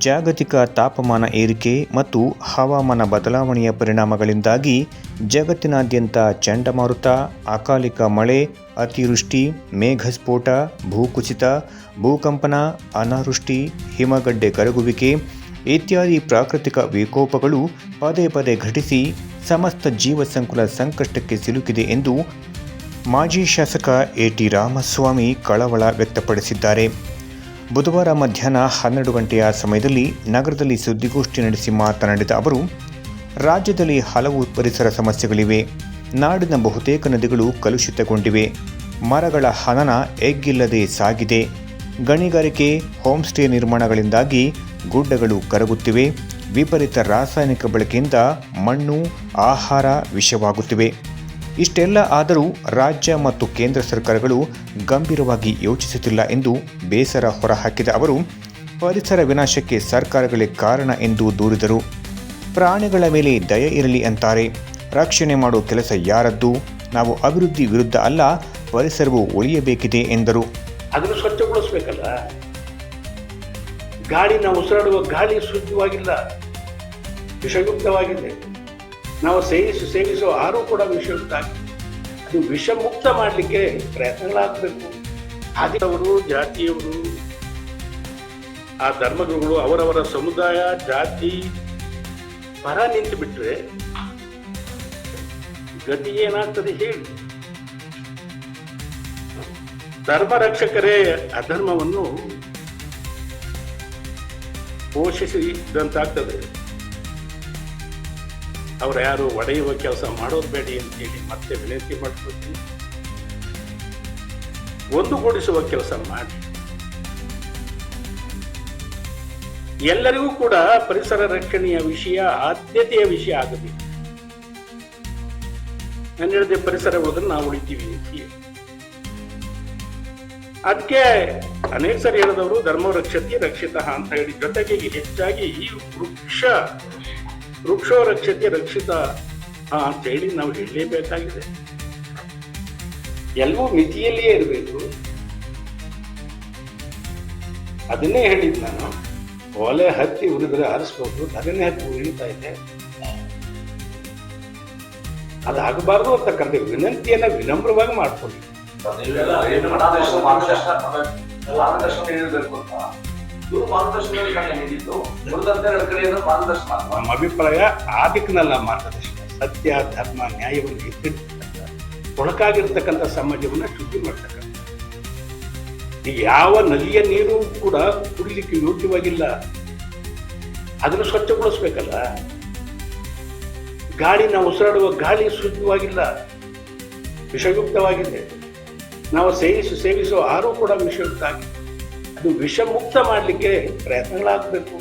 ಜಾಗತಿಕ ತಾಪಮಾನ ಏರಿಕೆ ಮತ್ತು ಹವಾಮಾನ ಬದಲಾವಣೆಯ ಪರಿಣಾಮಗಳಿಂದಾಗಿ ಜಗತ್ತಿನಾದ್ಯಂತ ಚಂಡಮಾರುತ, ಅಕಾಲಿಕ ಮಳೆ, ಅತಿವೃಷ್ಟಿ, ಮೇಘಸ್ಫೋಟ, ಭೂಕುಸಿತ, ಭೂಕಂಪನ, ಅನಾವೃಷ್ಟಿ, ಹಿಮಗಡ್ಡೆ ಕರಗುವಿಕೆ ಇತ್ಯಾದಿ ಪ್ರಾಕೃತಿಕ ವಿಕೋಪಗಳು ಪದೇ ಪದೇ ಘಟಿಸಿ ಸಮಸ್ತ ಜೀವಸಂಕುಲ ಸಂಕಷ್ಟಕ್ಕೆ ಸಿಲುಕಿದೆ ಎಂದು ಮಾಜಿ ಶಾಸಕ ಎ.ಟಿ. ರಾಮಸ್ವಾಮಿ ಕಳವಳ ವ್ಯಕ್ತಪಡಿಸಿದ್ದಾರೆ. ಬುಧವಾರ ಮಧ್ಯಾಹ್ನ 12 ಗಂಟೆಯ ಸಮಯದಲ್ಲಿ ನಗರದಲ್ಲಿ ಸುದ್ದಿಗೋಷ್ಠಿ ನಡೆಸಿ ಮಾತನಾಡಿದ ಅವರು, ರಾಜ್ಯದಲ್ಲಿ ಹಲವು ಪರಿಸರ ಸಮಸ್ಯೆಗಳಿವೆ. ನಾಡಿನ ಬಹುತೇಕ ನದಿಗಳು ಕಲುಷಿತಗೊಂಡಿವೆ. ಮರಗಳ ಹನನ ಎಗ್ಗಿಲ್ಲದೆ ಸಾಗಿದೆ. ಗಣಿಗಾರಿಕೆ, ಹೋಂಸ್ಟೇ ನಿರ್ಮಾಣಗಳಿಂದಾಗಿ ಗುಡ್ಡಗಳು ಕರಗುತ್ತಿವೆ. ವಿಪರೀತ ರಾಸಾಯನಿಕ ಬಳಕೆಯಿಂದ ಮಣ್ಣು, ಆಹಾರ ವಿಷವಾಗುತ್ತಿವೆ. ಇಷ್ಟೆಲ್ಲ ಆದರೂ ರಾಜ್ಯ ಮತ್ತು ಕೇಂದ್ರ ಸರ್ಕಾರಗಳು ಗಂಭೀರವಾಗಿ ಯೋಚಿಸುತ್ತಿಲ್ಲ ಎಂದು ಬೇಸರ ಹೊರಹಾಕಿದ ಅವರು, ಪರಿಸರ ವಿನಾಶಕ್ಕೆ ಸರ್ಕಾರಗಳೇ ಕಾರಣ ಎಂದು ದೂರಿದರು. ಪ್ರಾಣಿಗಳ ಮೇಲೆ ದಯೆ ಇರಲಿ ಅಂತಾರೆ. ರಕ್ಷಣೆ ಮಾಡೋ ಕೆಲಸ ಯಾರದ್ದು? ನಾವು ಅಭಿವೃದ್ಧಿ ವಿರುದ್ಧ ಅಲ್ಲ, ಪರಿಸರವು ಉಳಿಯಬೇಕಿದೆ ಎಂದರು. ಅದನ್ನು ಸ್ವಚ್ಛಗೊಳಿಸಬೇಕಲ್ಲ. ಗಾಳಿ ನಾವು ಉಸಿರಾಡುವ ಗಾಳಿ ಶುದ್ಧವಾಗಿಲ್ಲ, ವಿಷಯುಕ್ತವಾಗಿದೆ. ನಾವು ಸೇವಿಸುವ ಆಹಾರ ಕೂಡ ವಿಷಯುಕ್ತ ಆಗಿದೆ. ಅದು ವಿಷಮುಕ್ತ ಮಾಡಲಿಕ್ಕೆ ಪ್ರಯತ್ನಗಳಾಗಬೇಕು. ಆದಿಯವರು, ಜಾತಿಯವರು, ಆ ಧರ್ಮಗುರುಗಳು ಅವರವರ ಸಮುದಾಯ, ಜಾತಿ ಪರ ನಿಂತು ಬಿಟ್ರೆ ಗತಿ ಏನಾಗ್ತದೆ ಹೇಳಿ. ಧರ್ಮ ರಕ್ಷಕರೇ ಅಧರ್ಮವನ್ನು ಪೋಷಿಸಿದಂತಾಗ್ತದೆ. ಅವ್ರು ಯಾರು ಒಡೆಯುವ ಕೆಲಸ ಮಾಡೋದು ಬೇಡಿ ಅಂತೇಳಿ ಮತ್ತೆ ವಿನಂತಿ ಮಾಡ್ಕೊಳ್ತೀನಿ. ಒಂದುಗೂಡಿಸುವ ಕೆಲಸ ಮಾಡಿ. ಎಲ್ಲರಿಗೂ ಕೂಡ ಪರಿಸರ ರಕ್ಷಣೆಯ ವಿಷಯ ಆದ್ಯತೆಯ ವಿಷಯ ಆಗಬೇಕು. ನಾನು ಹೇಳಿದೆ, ಪರಿಸರ ಹೋದ್ರೆ ನಾವು ಉಳಿತೀವಿ ಅಂತ. ಅದಕ್ಕೆ ಅನೇಕ ಸರಿ ಹೇಳಿದವರು ಧರ್ಮ ರಕ್ಷತಿ ರಕ್ಷಿತ ಅಂತ ಹೇಳಿ, ಜೊತೆಗೆ ಹೆಚ್ಚಾಗಿ ಈ ವೃಕ್ಷೋ ರಕ್ಷತೆ ರಕ್ಷಿತ ಅಂತ ಹೇಳಿ ನಾವು ಹೇಳಲೇಬೇಕಾಗಿದೆ. ಎಲ್ಲವೂ ಮಿತಿಯಲ್ಲಿಯೇ ಇರಬೇಕು. ಅದನ್ನೇ ಹೇಳಿದ್ ನಾನು. ಒಲೆ ಹತ್ತಿ ಉರಿದ್ರೆ ಹರಿಸ್ಬೋದು, ಅದನ್ನೇ ಹತ್ತಿ ಉರಿತಾ ಇದೆ. ಅದಾಗಬಾರ್ದು ಅಂತಕ್ಕಂಥ ವಿನಂತಿಯನ್ನ ವಿನಮ್ರವಾಗಿ ಮಾಡ್ಕೊಳ್ಳಿ. ನಮ್ಮ ಅಭಿಪ್ರಾಯ ಆ ದಿಕ್ಕಿನಲ್ಲ ಮಾರ್ಗದರ್ಶನ. ಸತ್ಯ, ಧರ್ಮ, ನ್ಯಾಯವನ್ನು ಎತ್ತಿರ್ತಕ್ಕಂಥ, ಒಳಕಾಗಿರ್ತಕ್ಕಂಥ ಸಮಾಜವನ್ನ ಶುದ್ಧಿ ಮಾಡ್ತಕ್ಕಂಥ. ಈಗ ಯಾವ ನದಿಯ ನೀರು ಕೂಡ ಕುಡಿಲಿಕ್ಕೆ ಯೋಗ್ಯವಾಗಿಲ್ಲ, ಅದನ್ನು ಸ್ವಚ್ಛಗೊಳಿಸ್ಬೇಕಲ್ಲ. ಗಾಳಿ ನಾವು ಉಸಿರಾಡುವ ಗಾಳಿ ಶುದ್ಧವಾಗಿಲ್ಲ, ವಿಷಯುಕ್ತವಾಗಿದೆ. ನಾವು ಸೇವಿಸುವ ಆಹಾರ ಕೂಡ ವಿಷಯುಕ್ತ ಆಗಿದೆ. ಅದು ವಿಷಮುಕ್ತ ಮಾಡಲಿಕ್ಕೆ ಪ್ರಯತ್ನಗಳಾಗಬೇಕು.